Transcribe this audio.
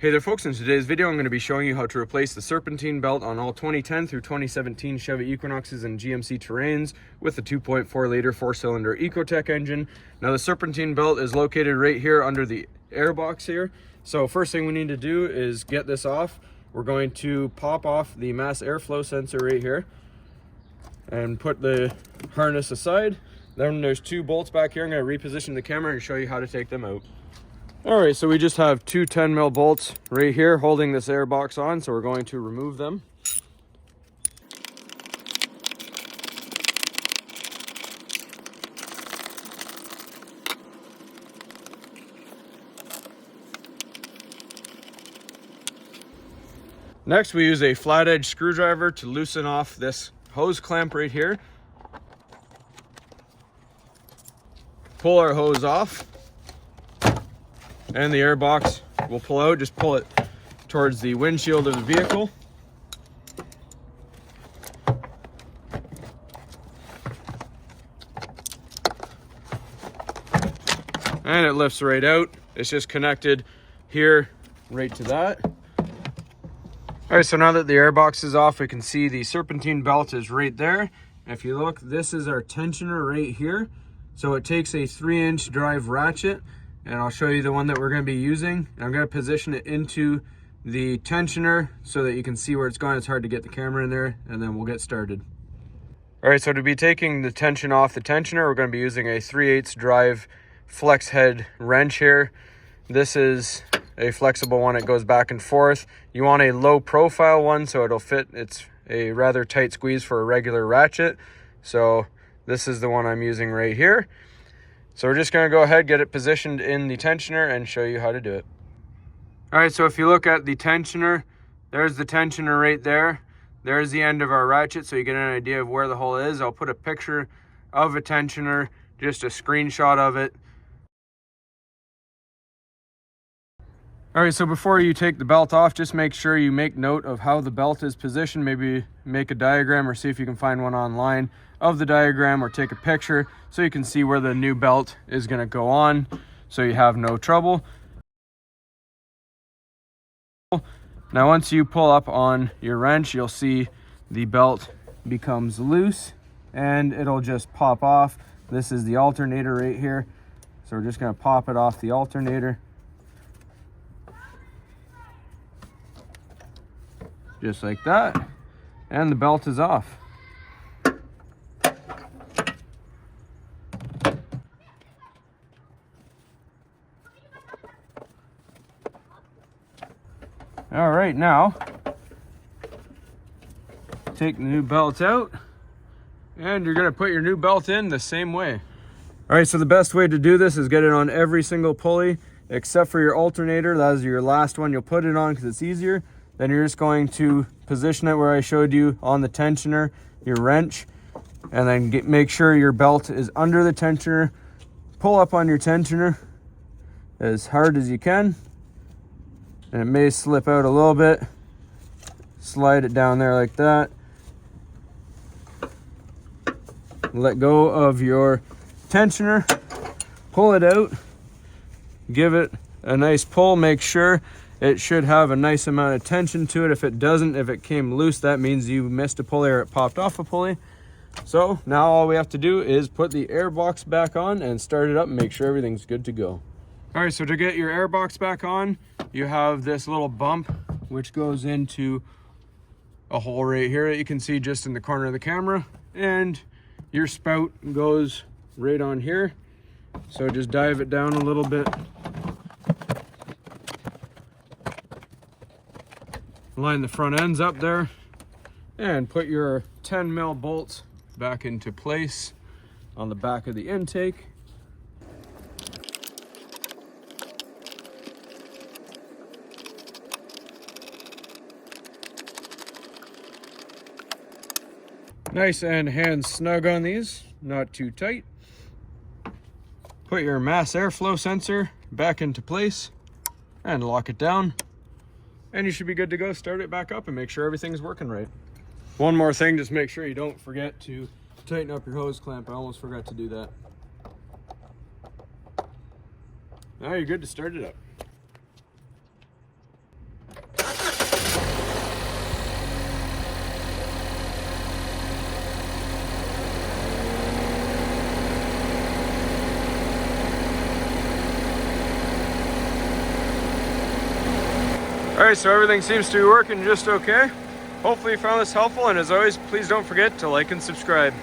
Hey there folks, in today's video I'm going to be showing you how to replace the Serpentine belt on all 2010 through 2017 Chevy Equinoxes and GMC Terrains with the 2.4 liter 4-cylinder Ecotec engine. Now the Serpentine belt is located right here under the airbox here. So first thing we need to do is get this off. We're going to pop off the mass airflow sensor right here and put the harness aside. Then there's two bolts back here. I'm going to reposition the camera and show you how to take them out. Alright, so we just have two 10mm bolts right here holding this airbox on, so we're going to remove them. Next, we use a flat edge screwdriver to loosen off this hose clamp right here. Pull our hose off, and the airbox will pull out. Just pull it towards the windshield of the vehicle. And it lifts right out. It's just connected here right to that. All right, so now that the airbox is off, we can see the Serpentine belt is right there. And if you look, this is our tensioner right here. So it takes a 3-inch drive ratchet, and I'll show you the one that we're going to be using. And I'm going to position it into the tensioner so that you can see where it's going. It's hard to get the camera in there, and then we'll get started. All right, so to be taking the tension off the tensioner, we're going to be using a 3/8 drive flex head wrench here. This is a flexible one. It goes back and forth. You want a low profile one so it'll fit. It's a rather tight squeeze for a regular ratchet. So this is the one I'm using right here. So we're just going to go ahead, get it positioned in the tensioner and show you how to do it. All right, so if you look at the tensioner, there's the tensioner right there. There's the end of our ratchet, so you get an idea of where the hole is. I'll put a picture of a tensioner, just a screenshot of it. All right, so before you take the belt off, just make sure you make note of how the belt is positioned. Maybe make a diagram or see if you can find one online of the diagram, or take a picture so you can see where the new belt is going to go on so you have no trouble. Now once you pull up on your wrench, you'll see the belt becomes loose and it'll just pop off. This is the alternator right here. So we're just going to pop it off the alternator. Just like that, and the belt is off. All right, now take the new belt out, and you're gonna put your new belt in the same way. All right, so the best way to do this is get it on every single pulley except for your alternator. That is your last one you'll put it on because it's easier. Then you're just going to position it where I showed you on the tensioner, your wrench, and then make sure your belt is under the tensioner. Pull up on your tensioner as hard as you can, and it may slip out a little bit. Slide it down there like that. Let go of your tensioner, pull it out, give it a nice pull. Make sure it should have a nice amount of tension to it. If it doesn't, if it came loose, that means you missed a pulley or it popped off a pulley. So now all we have to do is put the airbox back on and start it up and make sure everything's good to go. All right, so to get your airbox back on, you have this little bump which goes into a hole right here that you can see just in the corner of the camera, and your spout goes right on here. So just dive it down a little bit. Line the front ends up there and put your 10mm bolts back into place on the back of the intake. Nice and hand snug on these, not too tight. Put your mass airflow sensor back into place and lock it down. And you should be good to go. Start it back up and make sure everything's working right. One more thing, just make sure you don't forget to tighten up your hose clamp. I almost forgot to do that. Now you're good to start it up. All right, so everything seems to be working just okay. Hopefully you found this helpful, and as always, please don't forget to like and subscribe.